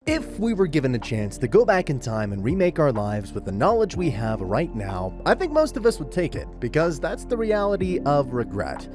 If we were given a chance to go back in time and remake our lives with the knowledge we have right now, I think most of us would take it, because that's the reality of regret.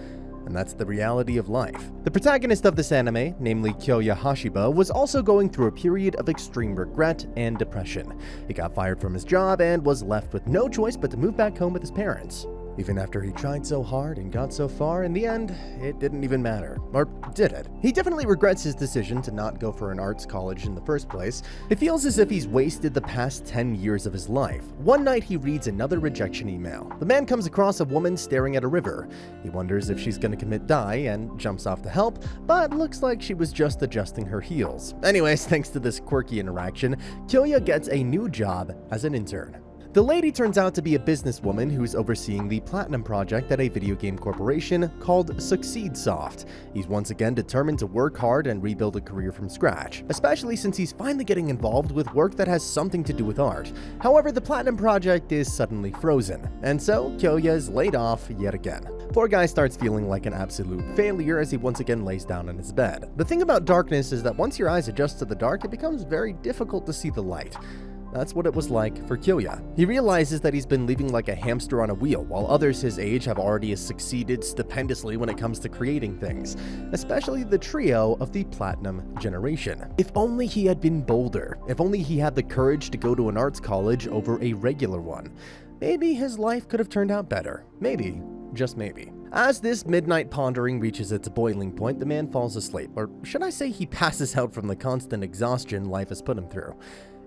And that's the reality of life. The protagonist of this anime, namely Kyouya Hashiba, was also going through a period of extreme regret and depression. He got fired from his job and was left with no choice but to move back home with his parents. Even after he tried so hard and got so far, in the end, it didn't even matter. Or did it? He definitely regrets his decision to not go for an arts college in the first place. It feels as if he's wasted the past 10 years of his life. One night he reads another rejection email. The man comes across a woman staring at a river. He wonders if she's gonna commit die and jumps off to help, but looks like she was just adjusting her heels. Anyways, thanks to this quirky interaction, Kyouya gets a new job as an intern. The lady turns out to be a businesswoman who's overseeing the Platinum project at a video game corporation called SucceedSoft. He's once again determined to work hard and rebuild a career from scratch, especially since he's finally getting involved with work that has something to do with art. However, the Platinum project is suddenly frozen, and so Kyouya is laid off yet again. Poor guy starts feeling like an absolute failure as he once again lays down in his bed. The thing about darkness is that once your eyes adjust to the dark, it becomes very difficult to see the light. That's what it was like for Kyouya. He realizes that he's been living like a hamster on a wheel, while others his age have already succeeded stupendously when it comes to creating things, especially the trio of the Platinum generation. If only he had been bolder, if only he had the courage to go to an arts college over a regular one, maybe his life could have turned out better. Maybe, just maybe. As this midnight pondering reaches its boiling point, the man falls asleep, or should I say he passes out from the constant exhaustion life has put him through.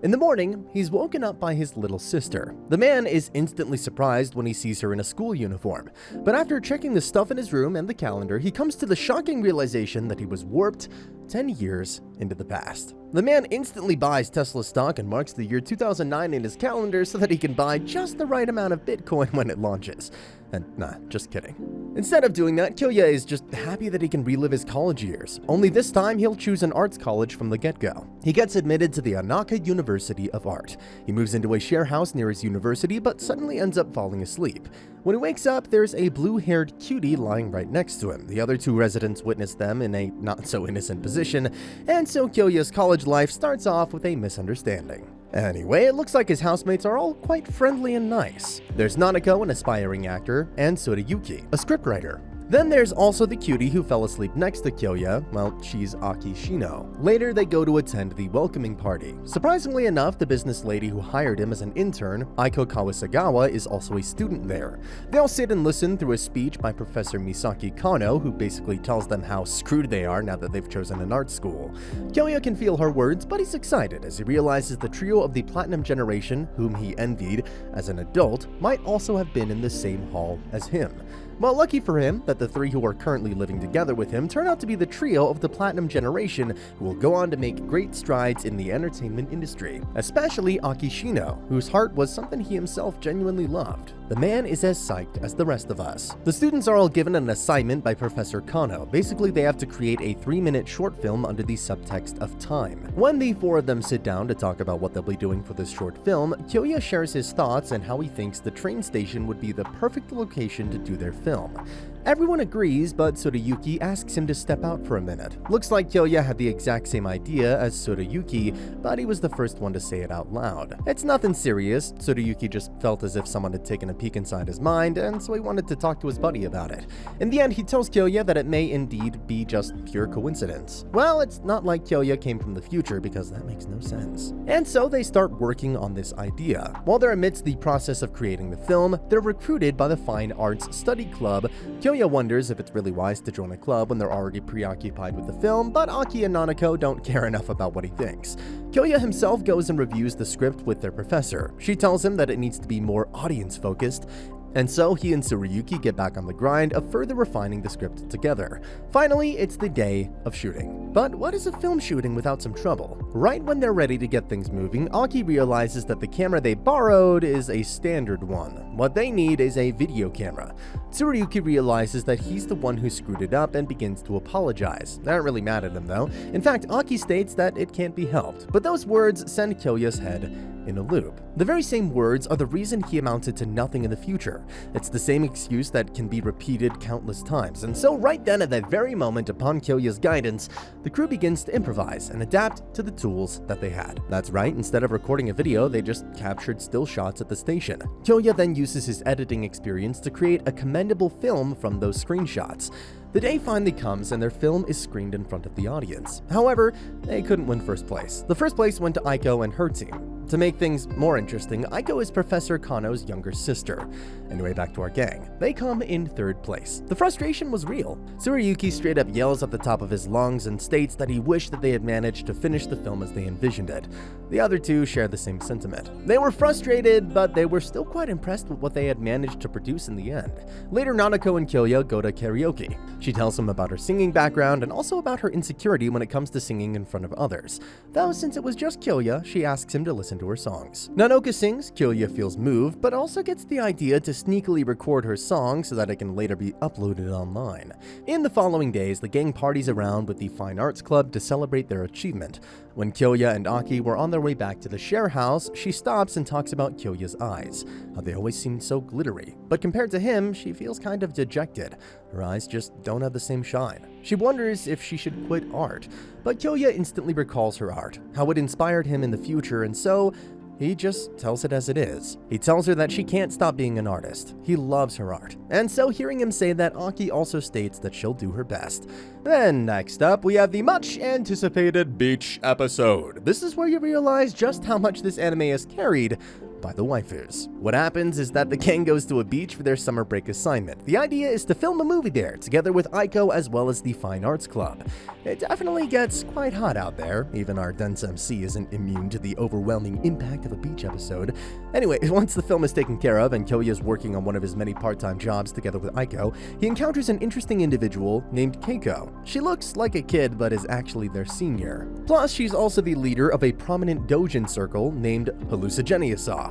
In the morning, he's woken up by his little sister. The man is instantly surprised when he sees her in a school uniform, but after checking the stuff in his room and the calendar, he comes to the shocking realization that he was warped 10 years into the past. The man instantly buys Tesla stock and marks the year 2009 in his calendar so that he can buy just the right amount of Bitcoin when it launches. And nah, just kidding. Instead of doing that, Kyouya is just happy that he can relive his college years. Only this time, he'll choose an arts college from the get-go. He gets admitted to the Anaka University of Art. He moves into a share house near his university, but suddenly ends up falling asleep. When he wakes up, there's a blue-haired cutie lying right next to him. The other two residents witness them in a not-so-innocent position, and so Kyouya's college life starts off with a misunderstanding. Anyway, it looks like his housemates are all quite friendly and nice. There's Nanako, an aspiring actor, and Tsurayuki, a scriptwriter. Then there's also the cutie who fell asleep next to Kyouya. Well, she's Aki Shino. Later, they go to attend the welcoming party. Surprisingly enough, the business lady who hired him as an intern, Aiko Kawasagawa, is also a student there. They all sit and listen through a speech by Professor Misaki Kano, who basically tells them how screwed they are now that they've chosen an art school. Kyouya can feel her words, but he's excited as he realizes the trio of the Platinum generation, whom he envied as an adult, might also have been in the same hall as him. Well, lucky for him that the three who are currently living together with him turn out to be the trio of the Platinum generation who will go on to make great strides in the entertainment industry, especially Akishino, whose heart was something he himself genuinely loved. The man is as psyched as the rest of us. The students are all given an assignment by Professor Kano. Basically, they have to create a 3-minute short film under the subtext of time. When the four of them sit down to talk about what they'll be doing for this short film, Kyouya shares his thoughts and how he thinks the train station would be the perfect location to do their film. Everyone agrees, but Tsurayuki asks him to step out for a minute. Looks like Kyouya had the exact same idea as Tsurayuki, but he was the first one to say it out loud. It's nothing serious. Tsurayuki just felt as if someone had taken a peek inside his mind, and so he wanted to talk to his buddy about it. In the end, he tells Kyouya that it may indeed be just pure coincidence. Well, it's not like Kyouya came from the future, because that makes no sense. And so they start working on this idea. While they're amidst the process of creating the film, they're recruited by the Fine Arts Study Club. Kyouya wonders if it's really wise to join a club when they're already preoccupied with the film, but Aki and Nanako don't care enough about what he thinks. Kyouya himself goes and reviews the script with their professor. She tells him that it needs to be more audience-focused, and so he and Tsurayuki get back on the grind of further refining the script together. Finally, it's the day of shooting. But what is a film shooting without some trouble? Right when they're ready to get things moving, Aki realizes that the camera they borrowed is a standard one. What they need is a video camera. Tsurayuki realizes that he's the one who screwed it up and begins to apologize. They aren't really mad at him though. In fact, Aki states that it can't be helped, but those words send Kyouya's head in a loop. The very same words are the reason he amounted to nothing in the future. It's the same excuse that can be repeated countless times, and so right then at that very moment, upon Kyouya's guidance, the crew begins to improvise and adapt to the tools that they had. That's right, instead of recording a video, they just captured still shots at the station. Kyouya then uses his editing experience to create a commendable film from those screenshots. The day finally comes and their film is screened in front of the audience. However, they couldn't win first place. The first place went to Aiko and her team. To make things more interesting, Aiko is Professor Kano's younger sister. Anyway, back to our gang. They come in third place. The frustration was real. Tsurayuki straight up yells at the top of his lungs and states that he wished that they had managed to finish the film as they envisioned it. The other two share the same sentiment. They were frustrated, but they were still quite impressed with what they had managed to produce in the end. Later, Nanako and Kyouya go to karaoke. She tells him about her singing background and also about her insecurity when it comes to singing in front of others. Though since it was just Kyouya, she asks him to listen to her songs. Nanako sings, Kyouya feels moved, but also gets the idea to sneakily record her song so that it can later be uploaded online. In the following days, the gang parties around with the Fine Arts Club to celebrate their achievement. When Kyouya and Aki were on their way back to the share house, she stops and talks about Kyouya's eyes, how they always seemed so glittery. But compared to him, she feels kind of dejected. Her eyes just don't have the same shine. She wonders if she should quit art, but Kyouya instantly recalls her art, how it inspired him in the future, and so he just tells it as it is. He tells her that she can't stop being an artist. He loves her art. And so hearing him say that, Aki also states that she'll do her best. Then next up, we have the much anticipated beach episode. This is where you realize just how much this anime is carried by the waifus. What happens is that the gang goes to a beach for their summer break assignment. The idea is to film a movie there, together with Aiko as well as the Fine Arts Club. It definitely gets quite hot out there. Even our dense MC isn't immune to the overwhelming impact of a beach episode. Anyway, once the film is taken care of and Kyouya is working on one of his many part-time jobs together with Aiko, he encounters an interesting individual named Keiko. She looks like a kid but is actually their senior. Plus, she's also the leader of a prominent doujin circle named Hallucigenia Soft.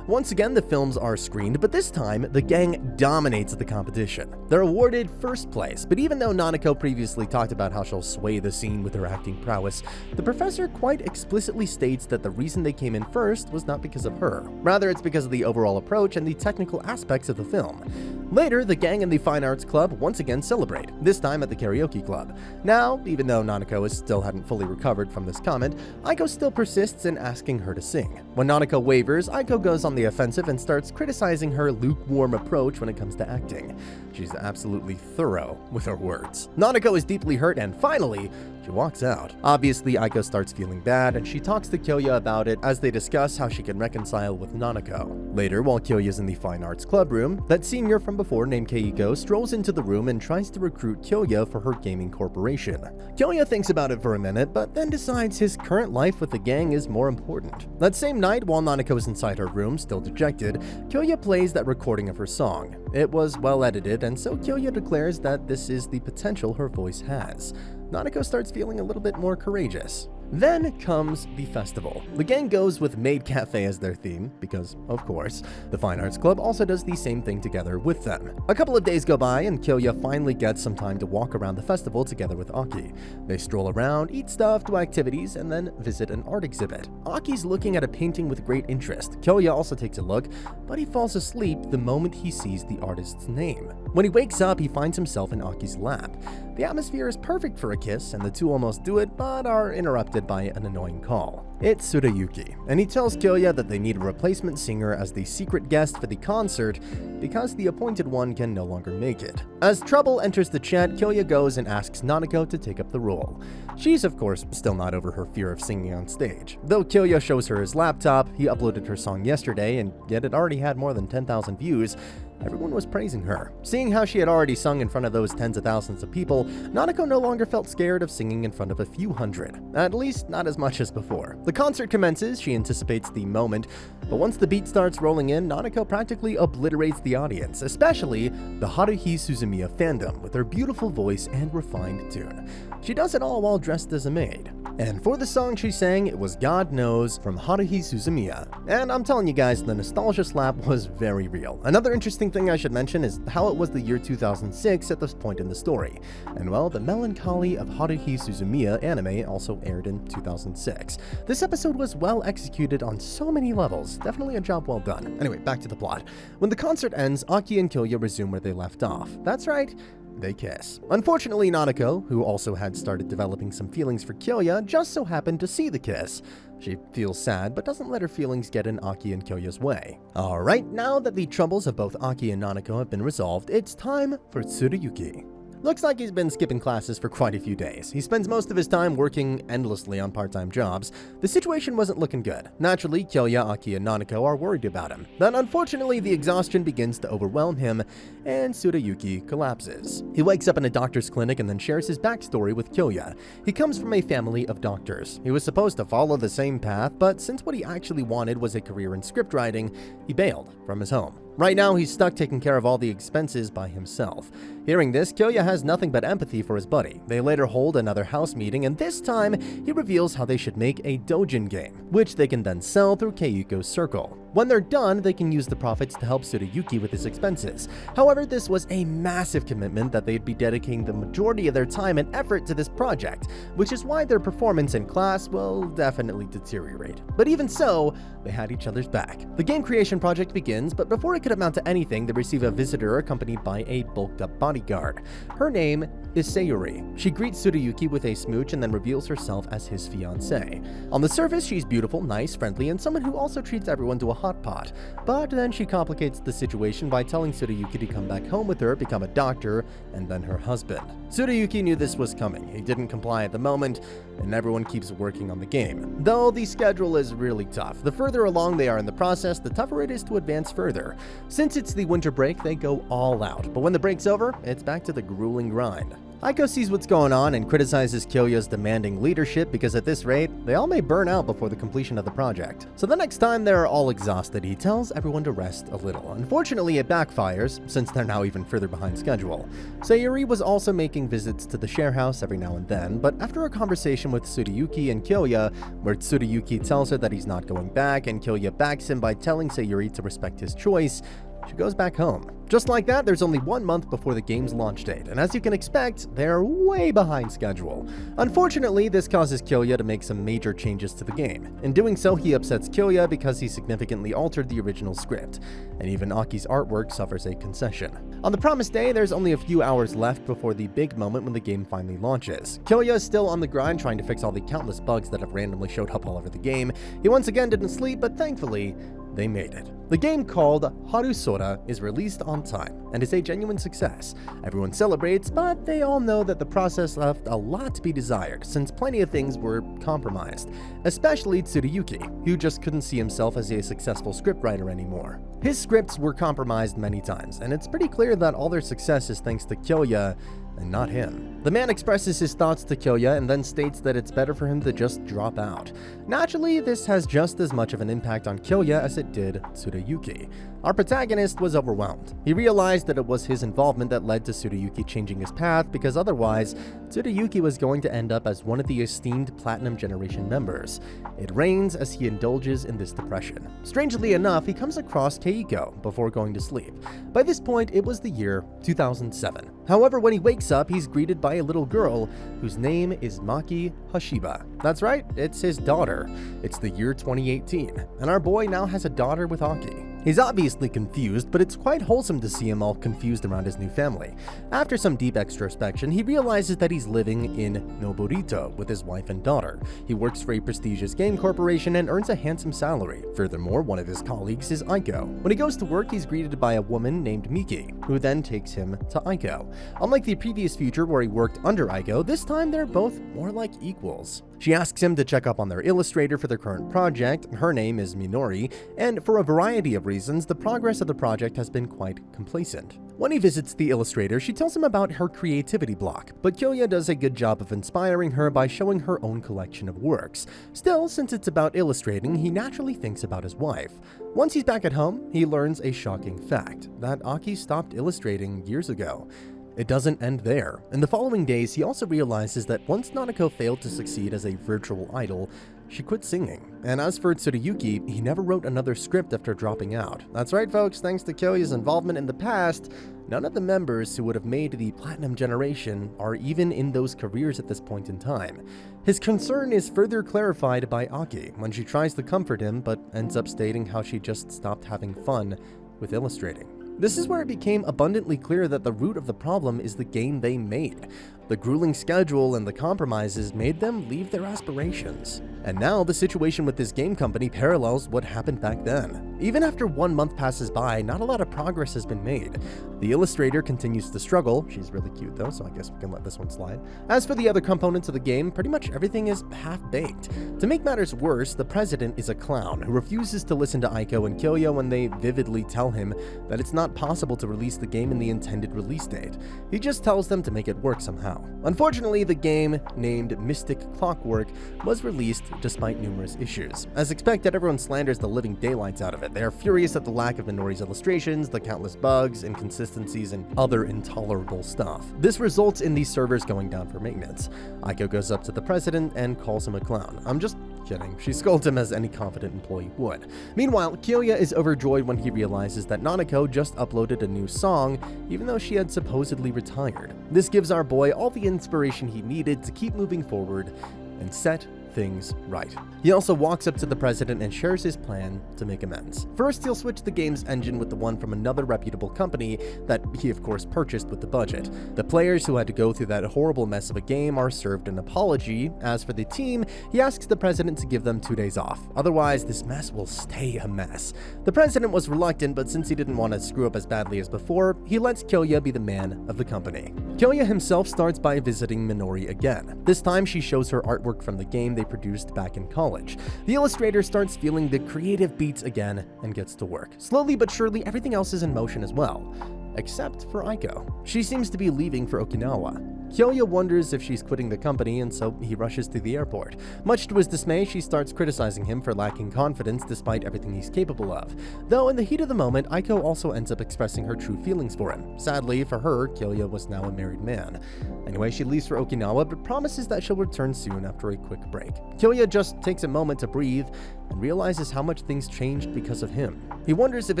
Once again, the films are screened, but this time, the gang dominates the competition. They're awarded first place, but even though Nanako previously talked about how she'll sway the scene with her acting prowess, the professor quite explicitly states that the reason they came in first was not because of her. Rather, it's because of the overall approach and the technical aspects of the film. Later, the gang and the Fine Arts Club once again celebrate, this time at the karaoke club. Now, even though Nanako still hadn't fully recovered from this comment, Aiko still persists in asking her to sing. When Nanako wavers, Aiko goes on the offensive and starts criticizing her lukewarm approach when it comes to acting. She's absolutely thorough with her words. Nanako is deeply hurt and finally, she walks out. Obviously, Aiko starts feeling bad and she talks to Kyouya about it as they discuss how she can reconcile with Nanako. Later, while Kyoya's in the Fine Arts Club room, that senior from before named Keiko strolls into the room and tries to recruit Kyouya for her gaming corporation. Kyouya thinks about it for a minute, but then decides his current life with the gang is more important. That same night, while Nanako is inside her room, still dejected, Kyouya plays that recording of her song. It was well edited, and so Kyouya declares that this is the potential her voice has. Nanako starts feeling a little bit more courageous. Then comes the festival. The gang goes with Maid Cafe as their theme, because, of course, the Fine Arts Club also does the same thing together with them. A couple of days go by and Kyouya finally gets some time to walk around the festival together with Aki. They stroll around, eat stuff, do activities, and then visit an art exhibit. Aki's looking at a painting with great interest. Kyouya also takes a look, but he falls asleep the moment he sees the artist's name. When he wakes up, he finds himself in Aki's lap. The atmosphere is perfect for a kiss, and the two almost do it, but are interrupted by an annoying call. It's Tsurayuki, and he tells Kyouya that they need a replacement singer as the secret guest for the concert because the appointed one can no longer make it. As trouble enters the chat, Kyouya goes and asks Nanako to take up the role. She's, of course, still not over her fear of singing on stage. Though Kyouya shows her his laptop, he uploaded her song yesterday, and yet it already had more than 10,000 views. Everyone was praising her. Seeing how she had already sung in front of those tens of thousands of people, Nanako no longer felt scared of singing in front of a few hundred. At least, not as much as before. The concert commences, she anticipates the moment, but once the beat starts rolling in, Nanako practically obliterates the audience, especially the Haruhi Suzumiya fandom with her beautiful voice and refined tune. She does it all while dressed as a maid. And for the song she sang, it was God Knows from Haruhi Suzumiya. And I'm telling you guys, the nostalgia slap was very real. Another interesting thing I should mention is how it was the year 2006 at this point in the story. And well, the Melancholy of Haruhi Suzumiya anime also aired in 2006. This episode was well executed on so many levels, definitely a job well done. Anyway, back to the plot. When the concert ends, Aki and Kyouya resume where they left off. That's right, they kiss. Unfortunately, Nanako, who also had started developing some feelings for Kyouya, just so happened to see the kiss. She feels sad, but doesn't let her feelings get in Aki and Kyouya's way. Alright, now that the troubles of both Aki and Nanako have been resolved, it's time for Tsuruyuki. Looks like he's been skipping classes for quite a few days. He spends most of his time working endlessly on part-time jobs. The situation wasn't looking good. Naturally, Kyouya, Aki, and Nanako are worried about him. Then, unfortunately, the exhaustion begins to overwhelm him, and Tsuruyuki collapses. He wakes up in a doctor's clinic and then shares his backstory with Kyouya. He comes from a family of doctors. He was supposed to follow the same path, but since what he actually wanted was a career in scriptwriting, he bailed from his home. Right now, he's stuck taking care of all the expenses by himself. Hearing this, Kyouya has nothing but empathy for his buddy. They later hold another house meeting, and this time, he reveals how they should make a doujin game, which they can then sell through Keiko's circle. When they're done, they can use the profits to help Tsuruyuki with his expenses. However, this was a massive commitment that they'd be dedicating the majority of their time and effort to this project, which is why their performance in class will definitely deteriorate. But even so, they had each other's back. The game creation project begins, but before it could amount to anything, they receive a visitor accompanied by a bulked-up bodyguard. Her name is Sayuri. She greets Tsuruyuki with a smooch and then reveals herself as his fiancée. On the surface, she's beautiful, nice, friendly, and someone who also treats everyone to a hot pot. But then she complicates the situation by telling Tsuruyuki to come back home with her, become a doctor, and then her husband. Tsuruyuki knew this was coming. He didn't comply at the moment, and everyone keeps working on the game. Though the schedule is really tough. The further along they are in the process, the tougher it is to advance further. Since it's the winter break, they go all out. But when the break's over, it's back to the grueling grind. Aiko sees what's going on and criticizes Kyouya's demanding leadership because at this rate, they all may burn out before the completion of the project. So the next time they're all exhausted, he tells everyone to rest a little. Unfortunately, it backfires, since they're now even further behind schedule. Sayuri was also making visits to the share house every now and then, but after a conversation with Tsuruyuki and Kyouya, where Tsuruyuki tells her that he's not going back and Kyouya backs him by telling Sayuri to respect his choice, she goes back home. Just like that, there's only 1 month before the game's launch date, and as you can expect, they're way behind schedule. Unfortunately, this causes Kyouya to make some major changes to the game. In doing so, he upsets Kyouya because he significantly altered the original script, and even Aki's artwork suffers a concession. On the promised day, there's only a few hours left before the big moment when the game finally launches. Kyouya is still on the grind trying to fix all the countless bugs that have randomly showed up all over the game. He once again didn't sleep, but thankfully, they made it. The game called Haru Sora is released on time and is a genuine success. Everyone celebrates, but they all know that the process left a lot to be desired since plenty of things were compromised, especially Tsuruyuki, who just couldn't see himself as a successful scriptwriter anymore. His scripts were compromised many times, and it's pretty clear that all their success is thanks to Kyouya and not him. The man expresses his thoughts to Kyouya and then states that it's better for him to just drop out. Naturally, this has just as much of an impact on Kyouya as it did Tsuruyuki. Our protagonist was overwhelmed. He realized that it was his involvement that led to Tsuruyuki changing his path because otherwise, Tsuruyuki was going to end up as one of the esteemed Platinum Generation members. It rains as he indulges in this depression. Strangely enough, he comes across Keiko before going to sleep. By this point, it was the year 2007. However, when he wakes up, he's greeted by a little girl whose name is Maki Hashiba. That's right, it's his daughter. It's the year 2018, and our boy now has a daughter with Aki. He's obviously confused, but it's quite wholesome to see him all confused around his new family. After some deep extrospection, he realizes that he's living in Noborito with his wife and daughter. He works for a prestigious game corporation and earns a handsome salary. Furthermore, one of his colleagues is Aiko. When he goes to work, he's greeted by a woman named Miki, who then takes him to Aiko. Unlike the previous future where he worked under Aiko, this time they're both more like equals. She asks him to check up on their illustrator for their current project. Her name is Minori, and for a variety of reasons, the progress of the project has been quite complacent. When he visits the illustrator, she tells him about her creativity block, but Kyouya does a good job of inspiring her by showing her own collection of works. Still, since it's about illustrating, he naturally thinks about his wife. Once he's back at home, he learns a shocking fact, that Aki stopped illustrating years ago. it doesn't end there. In the following days, he also realizes that once Nanako failed to succeed as a virtual idol, she quit singing. And as for Tsurayuki, he never wrote another script after dropping out. That's right, folks, thanks to Kyouya's involvement in the past, none of the members who would have made the Platinum Generation are even in those careers at this point in time. His concern is further clarified by Aki when she tries to comfort him but ends up stating how she just stopped having fun with illustrating. This is where it became abundantly clear that the root of the problem is the game they made. The grueling schedule and the compromises made them leave their aspirations. And now the situation with this game company parallels what happened back then. Even after 1 month passes by, not a lot of progress has been made. The illustrator continues to struggle. She's really cute though, so I guess we can let this one slide. As for the other components of the game, pretty much everything is half-baked. To make matters worse, the president is a clown who refuses to listen to Aiko and Kyouya when they vividly tell him that it's not possible to release the game in the intended release date. He just tells them to make it work somehow. Unfortunately, the game, named Mystic Clockwork, was released despite numerous issues. As expected, everyone slanders the living daylights out of it. They are furious at the lack of Minori's illustrations, the countless bugs, inconsistencies, and other intolerable stuff. This results in these servers going down for maintenance. Aiko goes up to the president and calls him a clown. I'm just kidding. She scolds him as any confident employee would. Meanwhile, Kyouya is overjoyed when he realizes that Nanako just uploaded a new song, even though she had supposedly retired. This gives our boy all the inspiration he needed to keep moving forward and set things right. He also walks up to the president and shares his plan to make amends. First, he'll switch the game's engine with the one from another reputable company that he of course purchased with the budget. The players who had to go through that horrible mess of a game are served an apology. As for the team, he asks the president to give them 2 days off. Otherwise, this mess will stay a mess. The president was reluctant, but since he didn't want to screw up as badly as before, he lets Kyouya be the man of the company. Kyouya himself starts by visiting Minori again. This time, she shows her artwork from the game they produced back in college. The illustrator starts feeling the creative beats again and gets to work. Slowly but surely, everything else is in motion as well, except for Aiko. She seems to be leaving for Okinawa. Kyouya wonders if she's quitting the company, and so he rushes to the airport. Much to his dismay, she starts criticizing him for lacking confidence despite everything he's capable of. Though in the heat of the moment, Aiko also ends up expressing her true feelings for him. Sadly for her, Kyouya was now a married man. Anyway, she leaves for Okinawa, but promises that she'll return soon after a quick break. Kyouya just takes a moment to breathe and realizes how much things changed because of him. He wonders if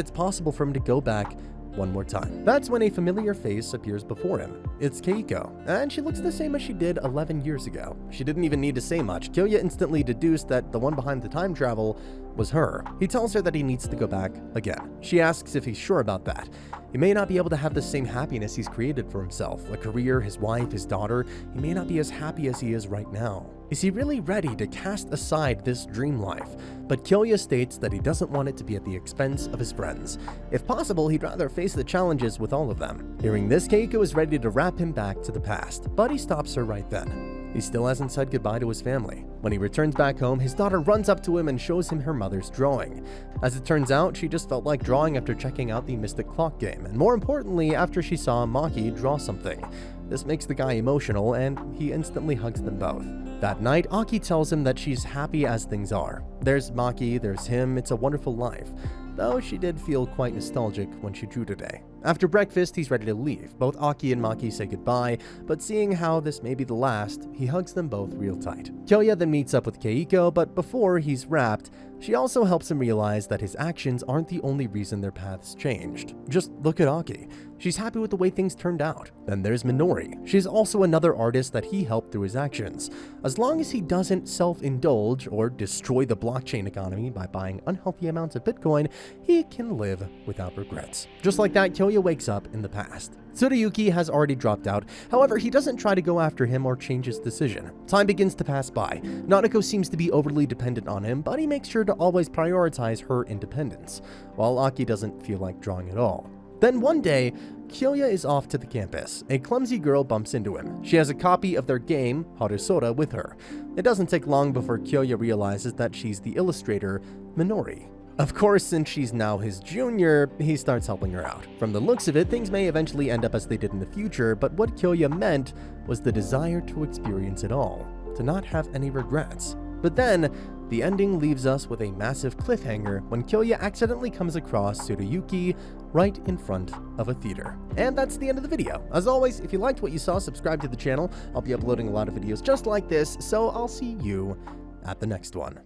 it's possible for him to go back one more time. That's when a familiar face appears before him. It's Keiko, and she looks the same as she did 11 years ago. She didn't even need to say much. Kyouya instantly deduced that the one behind the time travel was her. He tells her that he needs to go back again. She asks if he's sure about that. He may not be able to have the same happiness he's created for himself, a career, his wife, his daughter. He may not be as happy as he is right now. Is he really ready to cast aside this dream life? But Kyouya states that he doesn't want it to be at the expense of his friends. If possible, he'd rather face the challenges with all of them. Hearing this, Keiko is ready to wrap him back to the past, but he stops her right then. He still hasn't said goodbye to his family. When he returns back home, his daughter runs up to him and shows him her mother's drawing. As it turns out, she just felt like drawing after checking out the Mystic Clock game, and more importantly, after she saw Maki draw something. This makes the guy emotional, and he instantly hugs them both. That night, Aki tells him that she's happy as things are. There's Maki, there's him, it's a wonderful life. Though she did feel quite nostalgic when she drew today. After breakfast, he's ready to leave. Both Aki and Maki say goodbye, but seeing how this may be the last, he hugs them both real tight. Kyouya then meets up with Keiko, but before he's wrapped, she also helps him realize that his actions aren't the only reason their paths changed. Just look at Aki. She's happy with the way things turned out. Then there's Minori. She's also another artist that he helped through his actions. As long as he doesn't self-indulge or destroy the blockchain economy by buying unhealthy amounts of Bitcoin, he can live without regrets. Just like that, Kyouya wakes up in the past. Tsurayuki has already dropped out. However, he doesn't try to go after him or change his decision. Time begins to pass by. Nanako seems to be overly dependent on him, but he makes sure to always prioritize her independence, while Aki doesn't feel like drawing at all. Then one day, Kyouya is off to the campus. A clumsy girl bumps into him. She has a copy of their game, Harusora, with her. It doesn't take long before Kyouya realizes that she's the illustrator, Minori. Of course, since she's now his junior, he starts helping her out. From the looks of it, things may eventually end up as they did in the future, but what Kyouya meant was the desire to experience it all, to not have any regrets. But then, The ending leaves us with a massive cliffhanger when Kyouya accidentally comes across Tsuruyuki right in front of a theater. And that's the end of the video. As always, if you liked what you saw, subscribe to the channel. I'll be uploading a lot of videos just like this, so I'll see you at the next one.